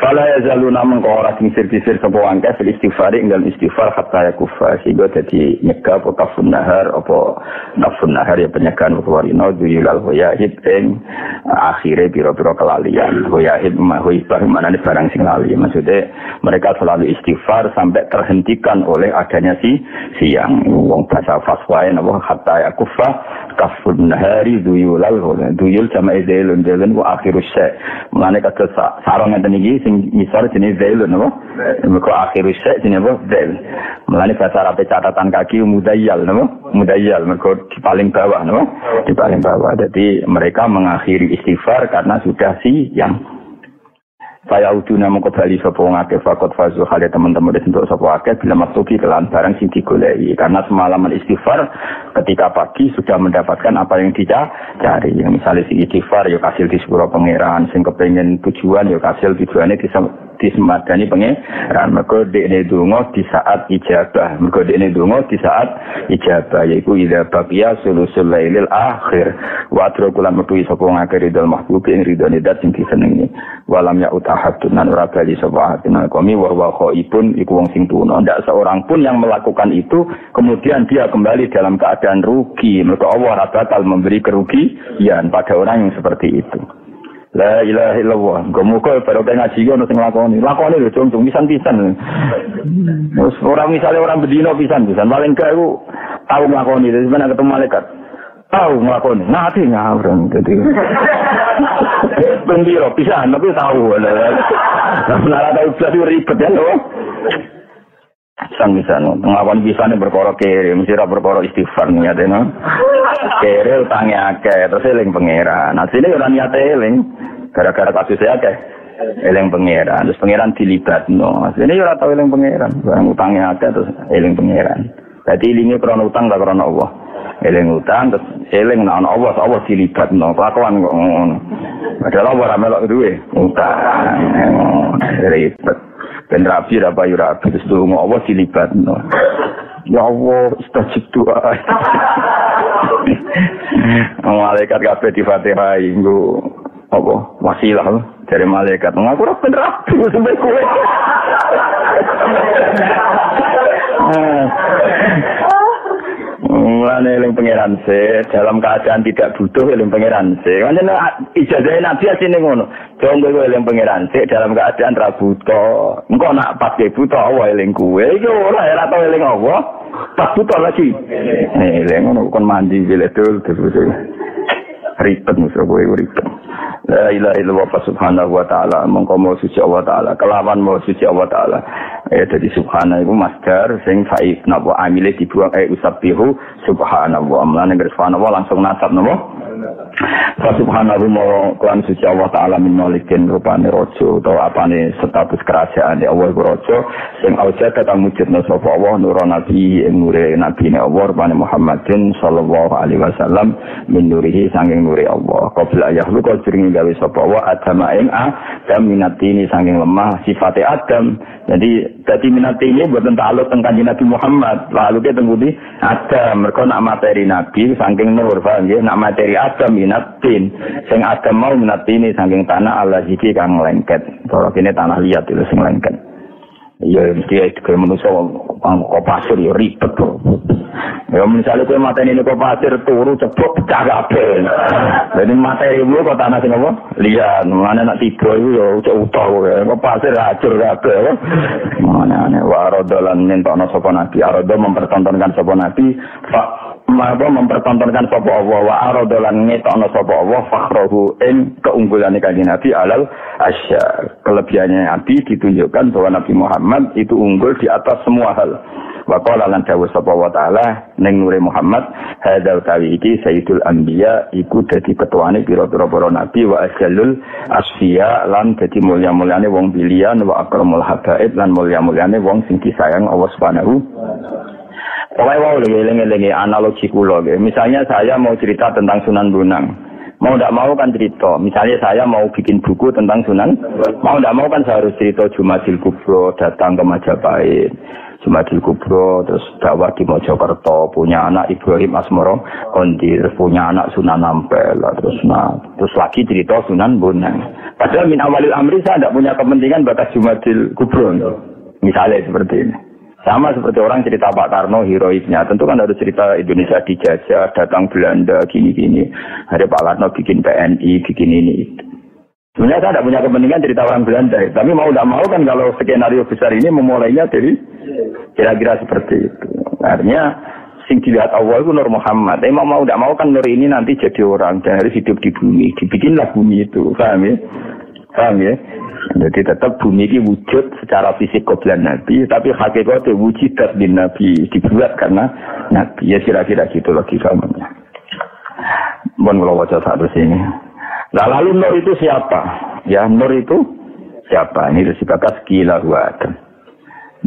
[SPEAKER 1] Fala yazaluna mengkora kisir-kisir sebuah angka fil istighfar dalam istighfar hatta yakufa sehingga jadi nyegah apa kafun nahar apa nafun nahar ya penyegahan warino duyulal hoyahid ing akhirnya biro-biro kelalian hoyahid mahoibah mana barang sing lali maksudnya mereka selalu istighfar sampai terhentikan oleh adanya siang wong bahasa faswain apa hatta yakufa kafun nahari duyulal duyul sama idelun wa akhirus syai mulane kata sarang ngeten iki sing misal jenis zail napa mergo akhirus syai jenis apa zail mulane bahasa Arab catatan kaki mudayyal napa mudayyal mergo di paling bawah napa di paling bawah jadi mereka mengakhiri istighfar karena sudah siang. Saya uduna mengkembali sapa ngake fakot fazu hale teman-teman untuk sapa akeh bila maktubi kelan barang sing digoleki karena semalaman istighfar ketika pagi sudah mendapatkan apa yang dicari yang misalnya si istighfar ya kasil di sepuro pangeran sing kepengin tujuan ya kasil tujuane disemadani pangeran mergo dekne donga di saat ijabah mergo dekne donga di saat ijabah yaiku ila baqiya sulusul lailil akhir wa atrakulan metu sapa ngake ridal mahbub ing ridane dat sing disenengi walam ya ahadun ora bali sapa atina kami wa khaibun iku wong sing tuna ndak seorang pun yang melakukan itu kemudian dia kembali dalam keadaan rugi mergo Allah ora bakal memberi kerugian pada orang yang seperti itu. La ilaha illallah gomuko pero ngaji ono sing lakoni lho cung pisan-pisan wis ora misale orang bedino pisan-pisan paling gak iku tau nglakoni sebenarnya ketemu malaikat tahu nglakoni nanti ngawur dadi bendiro pisan tapi tahu nah tahu jadi ribet ya lho sang bisa nglawan bisane perkara kere mesti ra perkara istighfar niate no kere utange akeh terus eling pangeran asline ora niate eling gara-gara kasus akeh eling pangeran terus pangeran dilibatno asline ora tau eling pangeran barang utange akeh terus eling pangeran dadi elinge krana utang ta krana Allah eling utang terus eling nek ana Allah dilibatno kelakuan kok ngono padahal ora melok duwe utang ribet ben rapi ra payu rapi terus donga Allah dilibatno ya Allah istajib doa malaikat kabeh di Fatihah nggo apa wasilah dari malaikat. Ngaku ora bener sampai kowe. Mulane eling pangeran se dalam keadaan tidak butuh eling pangeran se. Kan ijazah Nabi asine ngono. Dong kowe eling pangeran se dalam keadaan ra butuh. Engko nak pas butuh Allah eling kowe iki ora tau eling Allah. Pas butuh lagi. Eling ngono kon mandi biletul terus. Ribet musuh kowe ribet. La ilaha illallah subhanahu wa ta'ala mongko mau suci Allah ta'ala kelawan mau suci Allah ta'ala jadi subhanahu itu masdar sing faid napa amile dibuang usabbihu subhanallah amlane subhanallah langsung nasab napa subhanahu mau kelan suci Allah ta'ala min malikin rupane raja utawa apane status kerajaan Allah raja sing auja kang mujudna sapa Allah nurun nabi nure nabi Allah rupane Muhammadin sallallahu alaihi wasallam min nurihi sanging nuri Allah qabla yahlu kajring gawe sapa wa Adam ing Adam minatini saking lemah sifate Adam. Jadi minatini boten takluk teng Kanjeng Nabi Muhammad. Lalu ke teng pundi Adam mergo nak materi Nabi saking nur paham nggih nak materi Adam minatin. Sing Adam mau minatini saking tanah Allah iki kang lengket. Cara kene tanah liat itu sing lengket. Ya mesti itu manusia kok pasir ya ribet kok. Ya misalnya kowe mateni kok pasir turu ceblok pecah kabeh. Jadi materimu kok tanah sing apa? Liat, mana nak tiba iku ya utuh kok pasir hancur kabeh. Mana warodolan nentokno sapa nabi, arodo mempertontonkan sapa nabi, mempertontonkan sapa Allah wa arodolan ngetokno sapa Allah fakhruhu ing keunggulane kanjeng Nabi alal asya. Kelebihannya Nabi ditunjukkan bahwa Nabi Muhammad itu unggul di atas semua hal. Wa qala lan dawuh sapa wa ta'ala ning nure Muhammad hadza tawi iki sayyidul anbiya iku dadi ketuane pira-pira para nabi wa ajalul asfiya lan dadi mulya-mulyane wong pilihan wa akramul habaib lan mulya-mulyane wong sing disayang Allah Subhanahu. Pokoknya wow lengi-lengi analogi kula. Misalnya saya mau cerita tentang Sunan Bonang. Mau tidak mau kan cerita. Misalnya saya mau bikin buku tentang Sunan. Mau tidak mau kan saya harus cerita Jumadil Kubro, datang ke Majapahit. Jumadil Kubro, terus dakwah di Mojokerto, punya anak Ibrahim Asmoro Kondir, punya anak Sunan Ampel, terus lagi cerita Sunan Bonang. Padahal min awalil amri saya tidak punya kepentingan bakas Jumadil Kubro. Misalnya seperti ini. Sama seperti orang cerita Pak Karno heroiknya, tentu kan harus cerita Indonesia dijajah, datang Belanda, gini-gini. Ada Pak Karno bikin PNI, bikin ini. Sebenarnya saya tidak punya kepentingan cerita orang Belanda, tapi mau tidak mau kan kalau skenario besar ini memulainya dari kira-kira seperti itu. Artinya, sing dilihat Allah itu Nur Muhammad. Tapi mau tidak mau kan Nur ini nanti jadi orang dan harus hidup di bumi. Dibikinlah bumi itu, paham ya? Paham ya? Jadi tetap bumi ini wujud secara fisik qoblan Nabi, tapi hakikatnya wujudat din Nabi dibuat karena Nabi. Ya kira-kira gitu lagi fahamnya. Mohon kalau wajah satu sini. Nah, lalu Nur itu siapa? Ya Nur itu siapa? Ini disebutkan sekilah Adam.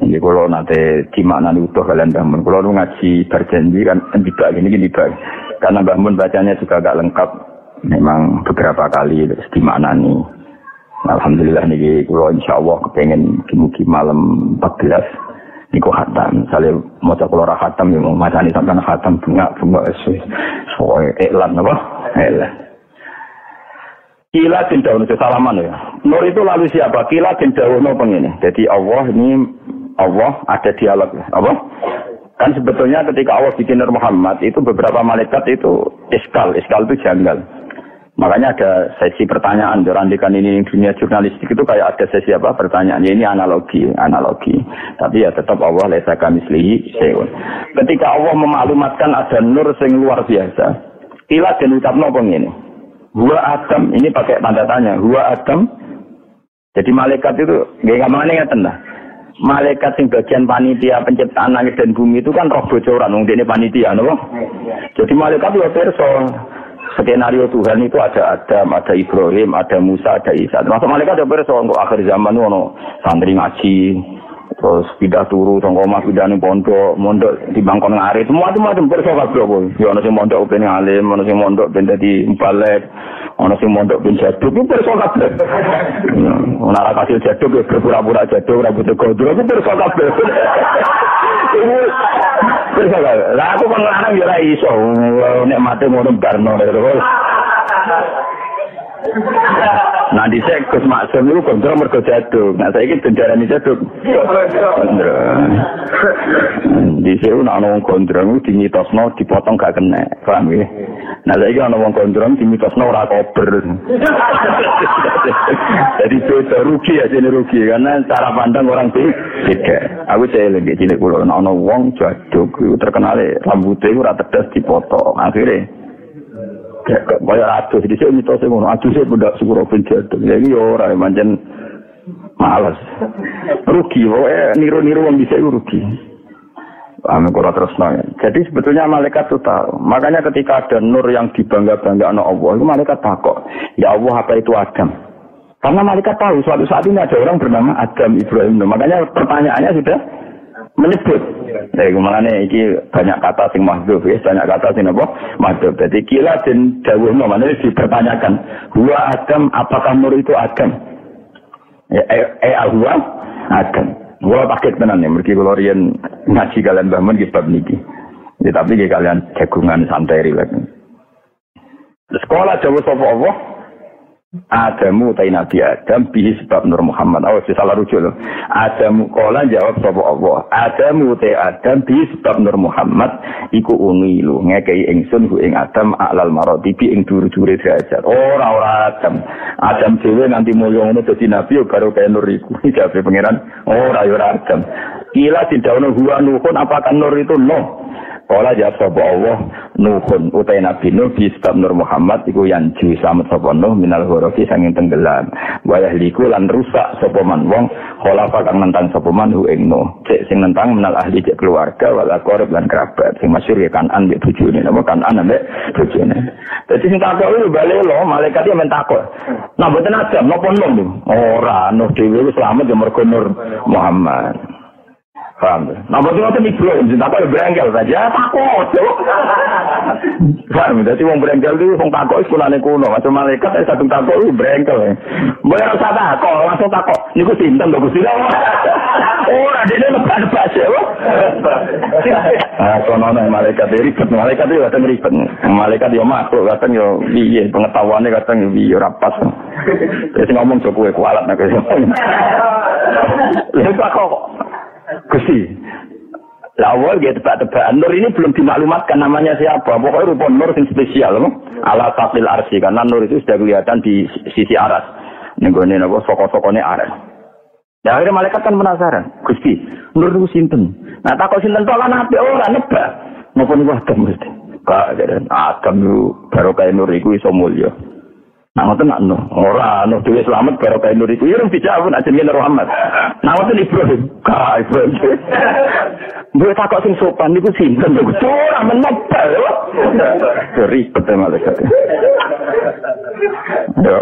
[SPEAKER 1] Ini kalau nanti dimaknani utuh kalian bangun. Kalau ngaji berjanji kan tidak gini bagi. Karena bangun bacanya juga agak lengkap. Memang beberapa kali dimaknani. Alhamdulillah niki kula insyaallah kepengin mugi malam 14 niku khatam. Sale maca kula ra khatam ya macane sampean khatam bunga soe iklan apa? Elah. Kila den dawuh salaman ya. Nur itu lalu siapa? Kila den dawuhno pengene. Jadi Allah ada dialog. Apa? Kan sebetulnya ketika Allah bikin Nur Muhammad itu beberapa malaikat itu iskal itu janggal. Makanya ada sesi pertanyaan, dirandikan ini dunia jurnalistik itu kayak ada sesi apa pertanyaan. Ya ini analogi. Tapi ya tetap Allah laisa kamitslihi syai'un. Ketika Allah memaklumatkan ada nur sing luar biasa. Kila den ucapno ngene. Huwa Adam, ini pakai tanda tanya. Huwa Adam. Jadi malaikat itu nggih gamane ngeten lah. Malaikat sing bagian panitia penciptaan langit dan bumi itu kan roh bocoran wong dene panitia napa? Jadi malaikat yo pirsa skenario Tuhan itu ada Adam, ada Ibrahim, ada Musa, ada Isa. Termasuk malaikat ada perso untuk akhir zaman ono santri ngaji, terus pindah turu, tonggo omah pindah ning pondok di bangkon ngare, semua perso kabeh kok. Ya ono sing mondok ben alim, ono sing mondok ben dadi balik, ono sing mondok ben jaduk, itu perso kabeh. Ono ora kasil jaduk ya berpura-pura jaduk, rambut gondrong, itu perso kabeh. Lah aku kan lanang ya ora iso nek mate ngono barno terus. Nah dhisik Gus Maksum niku gondrong mergo jaduk. Nah saiki bendarane jaduk. Dhisik ana wong gondrong dimitosno dipotong gak kena. Paham nggih? Nah saiki ana wong gondrong dimitosno ora kober. Jadi beda rugi aja ini rugi karena cara pandang orang beda. Aku saya lagi cilik kula ana wong jaduk terkenal rambutnya ora tedas dipotong. Akhirnya kaya atus di sini mitose ngono atus e budak syukur ben jaduk. Ya iki ora pancen males. Rugi wae niru-niru wong bisa rugi. Amin kalau terus nanya. Jadi sebetulnya malaikat itu tahu. Makanya ketika ada nur yang dibangga-banggakan Allah, itu malaikat takut. Ya Allah, apa itu Adam? Karena malaikat tahu suatu saat ini ada orang bernama Adam Ibrahim. Makanya pertanyaannya sudah menyebut. Jadi makanya ini banyak kata sing mahdzuf, ya, banyak kata sing apa? Mahdzuf. Jadi kila dan dawuh namanya dipertanyakan. Huwa Adam, apakah nur itu Adam? Huwa Adam. Gua pakai tenan ya, mergi kula riyen ngaji kalian bangun ki bab niki. Ya tapi ki kalian jagungan santai rileks. Sekolah jauh sapa Allah? Adamu utai Nabi Adam bihi sebab Nur Muhammad. Awas salah rujuk lho. Adamu kala jawab sapa Allah. Adamu utai Adam bihi sebab Nur Muhammad iku unilu ngekei ingsun ku ing Adam alal maratibi ing dur-dure derajat. Ora Adam. Adam dhewe nganti mulya ngono dadi nabi yo karo kaya Nur iku. Jawabe pangeran ora Adam. Kila didhawuhna huwa nuhun apakah Nur itu no? Kala jawab sapa Allah Nuhun utai Nabi Nuh bi sebab Nur Muhammad iku yanju selamat sapa Nuh minal ghorofi sanging tenggelam wa yahliku lan rusak sapa man wong khalafa kang nentang sapa man hu ing Nuh cek sing nentang minal ahli cek keluarga wal aqrab lan kerabat sing masyhur ya Kanan mbek bojone napa Kanan mbek bojone dadi sing takok iki bali lho malaikat iki men takok nah mboten Adam napa Nuh ora Nuh dhewe selamat ya mergo Nur Muhammad. Paham? Nah, betul-betul Ibrahim, tak apa berengkel saja, takut. Paham? Jadi wong berengkel itu, wong takut itu kulane kuno. Macam malaikat, satu takut itu berengkel. Boleh rasa takut, langsung takut. Ini ku sinten, aku sinten. Oh, adanya lebat-lebat ya, nah, konon malaikat itu ribet. Malaikat itu kadang ribet. Malaikat itu makhluk, kadang ya iya, pengetahuannya kadang ya rapas. Terus ngomong cukup kualat. Lalu kok Gusti, awal dia tebak-tebakan Nur ini belum dimaklumatkan namanya siapa. Pokoknya rupa Nur yang spesial, ala taqil arsi karena Nur itu sudah kelihatan di sisi aras. Nenggone napa soko-sokone aras. Ya akhirnya malaikat kan penasaran, Gusti, Nur itu sinten? Nah takut sinten tolan apik ora nebak. Napa niku Adam mesti? Kak Adam itu barokah Nur iku iso mulya. Nah, ngoten nak Nuh. Ora Nuh dhewe selamat karo kae Nur iku. Ya rung dijawab ajeng Nur Muhammad. Nah, ngoten Ibrahim. Ka Ibrahim. Mbok takok sing sopan niku sinten lho. Ora menebal. Ribet malaikat. Ya,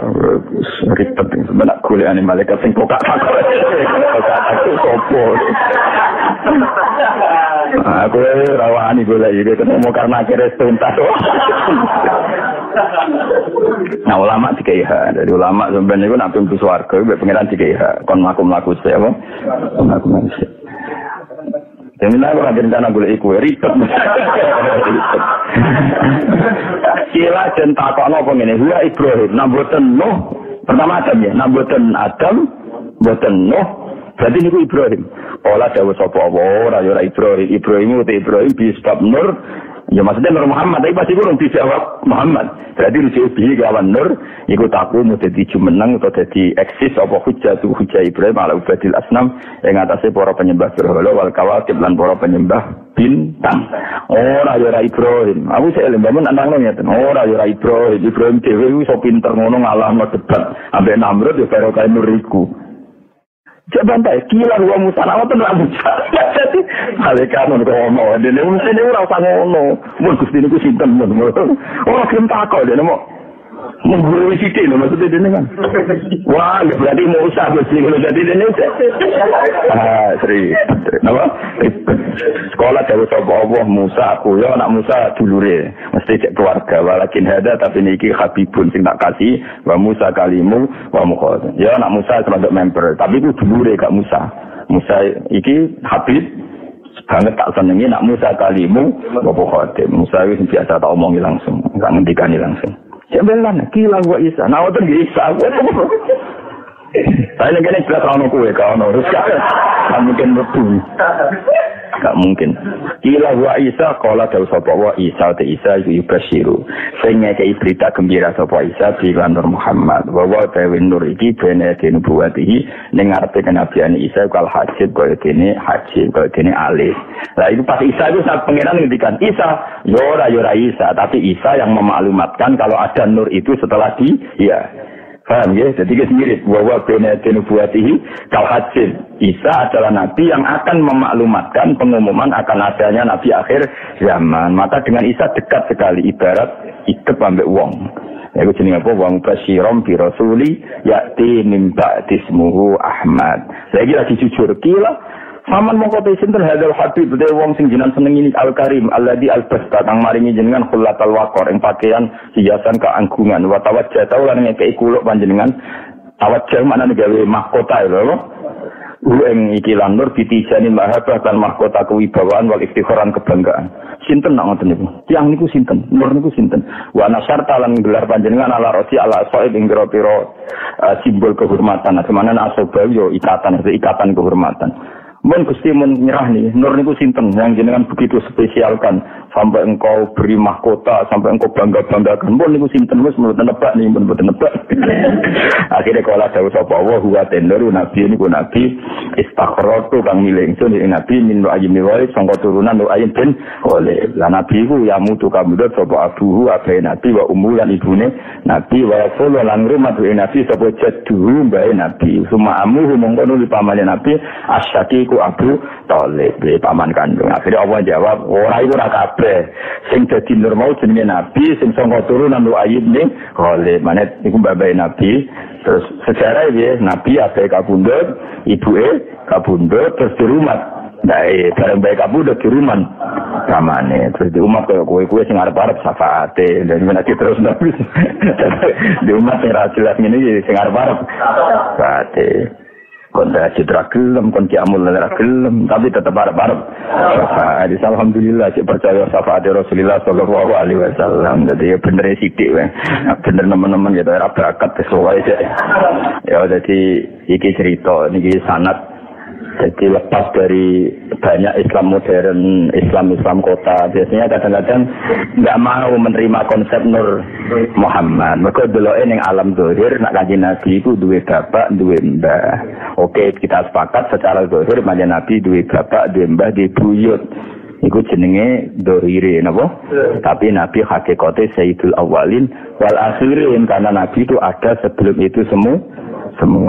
[SPEAKER 1] ribet sebenarnya golekane malaikat sing kok takok. Aku sopo. Aku rawani golek iki ketemu karena akhirnya tuntas. Nah ulama dikaiha, dari ulama sebenarnya itu nak pintu swarga, pengiran dikaiha, kon mlaku sih apa? Mlaku sih. Jadi lah kalau ada rencana boleh ikut ribet. Kila dan takon apa ini? Huwa Ibrahim, naboten Nuh. Pertama Adam ya, naboten Adam, boten Nuh. Berarti niku Ibrahim. Olah dawuh sapa ora ya Ibrahim. Ibrahim itu Ibrahim bi sebab Nur. Ya maksudnya Nur Muhammad, tapi pasti kurang dijawab Muhammad. Berarti rujuk bihi kawan Nur, ikut aku mau jadi jumenang atau jadi eksis apa hujah Ibrahim ala ubadil asnam yang atasnya para penyembah berhala wal kawakib lan para penyembah bintang. Ora ya Ibrahim. Aku saya lembaman anakno ngeten. Ora ya Ibrahim. Ibrahim dhewe iso pinter ngono ngalahno debat ambek Namrud ya karo kae Nur iku. Jangan tak kira gua musana itu nggak bisa. Jadi malaikat ngomong, dia mesti dia orang sangat ngono. Mungkin Gusti ini kusinten, orang belum takut dia mau menggurui sidik, maksudnya dia kan. Wah, berarti mau usah Gusti kalau jadi dia seri. Apa? Sekolah jauh sapa Allah Musa aku ya anak Musa dulure mesti cek keluarga walakin hada tapi niki habibun sing tak kasih wa Musa kalimu wa mukhad ya anak Musa termasuk member tapi itu dulure gak Musa iki habib banget tak senengi nak Musa kalimu wa mukhad Musa wis biasa tak omongi langsung gak ngendikani langsung Sebelan kila wa Isa. Nah, itu Isa. Saya lagi jelas orang kue kalau harus gak mungkin betul. Gak mungkin. Kila wa Isa kala dawu sapa wa Isa te Isa iku basiru. Sing ngekeki berita gembira sapa Isa bilan Nur Muhammad. Wa wa tawin nur iki bene den buatihi ning ngarepe kenabian Isa kal hajib kaya dene hajib kaya dene alif. Lah itu pas Isa itu saat pangeran ngendikan Isa, yo ora Isa, tapi Isa yang memaklumatkan kalau ada nur itu setelah dia. Paham ya? Jadi kita mirip bahwa benatin buatihi kal hajib. Isa adalah nabi yang akan memaklumatkan pengumuman akan adanya nabi akhir zaman. Maka dengan Isa dekat sekali ibarat ikep ambek wong. Ya itu jenenge apa? Wong basyirom bi rasuli ya'ti min ba'di ismuhu Ahmad. Lagi jujur kila Saman mongko te sinten hadal habib te wong sing jenengan seneng ini Al-Karim alladzi albasta kang maringi jenengan khullatal waqor ing pakaian hiasan keanggungan wa tawajjah lan ngekeki kuluk panjenengan tawajjah maknane gawe mahkota lho. Ing iki lan nur ditijani mahabah lan mahkota kewibawaan wal iftikharan kebanggaan. Sinten nak ngoten niku? Tiyang niku sinten? Nur niku sinten? Wa nasarta lan gelar panjenengan ala rosi ala soib ing pira-pira simbol kehormatan. Semana asoba yo ikatan kehormatan. Mun Gusti mun nyerah nih, nur niku sinten yang jenengan begitu spesialkan sampai engkau beri mahkota, sampai engkau bangga-banggakan. Mun niku sinten wis mboten nebak nih, mboten nebak. Akhire kala dawuh sapa wa huwa tenderu nabi niku nabi istakhratu kang milih sun nabi min aymi wa sangka turunan Nu'aym bin Khalid. Lah nabi ku ya mutu kamudut sapa abuhu abae nabi wa ummu lan ibune nabi wa yaqulu lan rumah nabi sapa jaddu mbae nabi. Suma amuhu mongko nuli pamane nabi asyaki Abu Thalib paman kandung. Akhirnya Allah jawab, ora iku ora kabeh. Sing dadi nur mau jenenge nabi, sing sanga turunan Nu'aym bin Khalid. Manet iku babae nabi. Terus sejarah ya nabi ape kabundut, ibuke kabundut terus di rumah. Bareng bae kabundut di rumah. Kamane terus di umat kowe sing arep-arep syafaate dan menawa terus nabi. Di umat sing ra jelas ngene sing arep-arep syafaate. Konda citra gelem, konci amul lara gelem, tapi tetap barep-barep. Jadi alhamdulillah, saya percaya syafaat Rasulullah Sallallahu Alaihi Wasallam. Jadi bener sidik, bener teman-teman gitu, era bakat sesuai aja. Ya jadi iki cerita, niki sanad. Jadi lepas dari banyak Islam modern, Islam kota, biasanya kadang-kadang nggak mau menerima konsep Nur Muhammad. Mereka deloke ning alam zahir nak kanjeng Nabi itu duwe bapak, duwe mbah. Oke, kita sepakat secara zahir kanjeng Nabi duwe bapak, duwe mbah, duwe buyut. Iku jenenge dohire napa? Tapi Nabi hakikate Sayyidul Awwalin wal Akhirin karena Nabi itu ada sebelum itu semua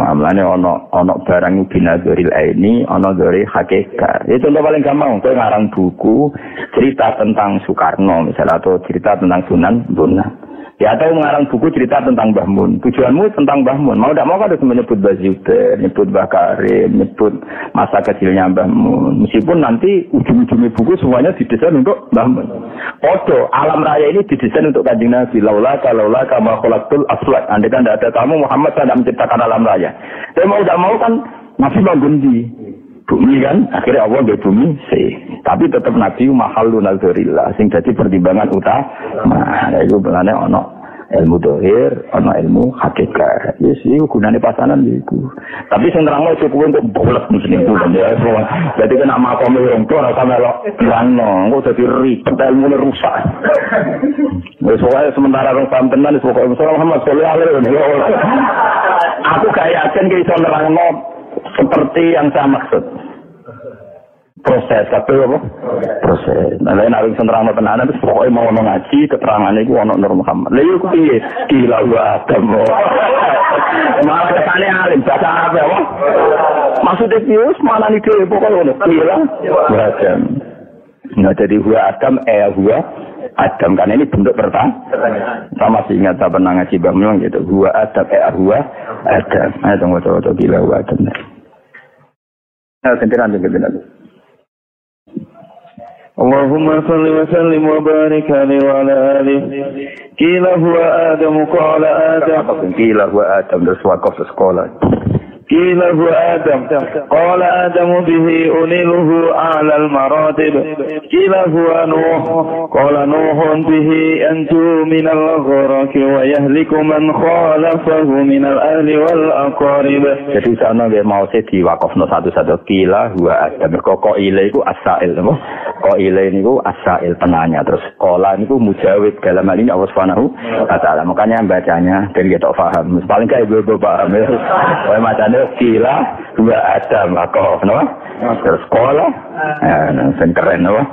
[SPEAKER 1] amlane ono barang binadzaril aini ono dari hakikat. Itu contoh paling gampang kowe ngarang buku cerita tentang Soekarno misalnya atau cerita tentang Sunan Bonang. Ya atau mengarang buku cerita tentang Mbah Mun. Tujuanmu tentang Mbah Mun. Mau tidak mau kan harus menyebut Mbah Zubair, menyebut Mbah Karim, menyebut masa kecilnya Mbah Mun. Meskipun nanti ujung-ujungnya buku semuanya didesain untuk Mbah Mun. Podo, alam raya ini didesain untuk Kanjeng Nabi. Laula kama khalaqtul aswad. Andai kan tidak ada kamu Muhammad tidak menciptakan alam raya. Tapi mau tidak mau kan Nabi bangun di bumi kan, akhirnya Allah di bumi tapi tetap Nabi mahalun al-zurillah sing jadi pertimbangan utama. Nah itu belane ono ilmu dohir, ono ilmu hakikat. Yes, itu gunane pasanan itu. Tapi sing nerangno cukup untuk bolak muslim itu kan ya. Jadi kena makom wong tuwa ora melok bilangno, engko dadi ribet ilmune rusak. Wis wae sementara rong paham tenan wis pokoke Muhammad sallallahu alaihi wasallam. Aku gak yakin ki iso nerangno seperti yang saya maksud. Proses tapi apa? Proses. Nah, lain arep senterang tenanan terus pokoke mau ngaji keterangan iku ana Nur Muhammad. Lha iku piye? Gila wa adam. Maaf kesane alim bahasa Arab apa? Maksudnya piye? Mana nih dhewe pokoke ngono. Gila wa adam. Nah, jadi huwa adam huwa Adam kan ini bentuk pertanyaan. Sama sih ingat tak pernah ngaji Mbah gitu. Huwa Adam huwa Adam. Ayo tunggu gila huwa Adam. Nah, sentiran juga.
[SPEAKER 2] Allahumma salli wa sallim wa barik alaihi wa ala alihi. Qila huwa Adam qala Adam.
[SPEAKER 1] Qila huwa Adam terus wakaf sekolah.
[SPEAKER 2] قيل هو آدم قال آدم به أنيله أعلى المراتب قيل هو نوح قال نوح به أنجو من الغرق ويهلك من خالفه من الأهل والأقارب.
[SPEAKER 1] Jadi sana nggih mau diwakafno satu-satu kila huwa Adam. Kok ile iku asail napa? Kok ile niku asail penanya, terus qala niku mujawib dalam hal ini Allah Subhanahu wa taala. Makanya bacanya ben kita paham. Paling gak ibu paham. Wae macane kila huwa Adam kok napa? Terus qala sen keren napa?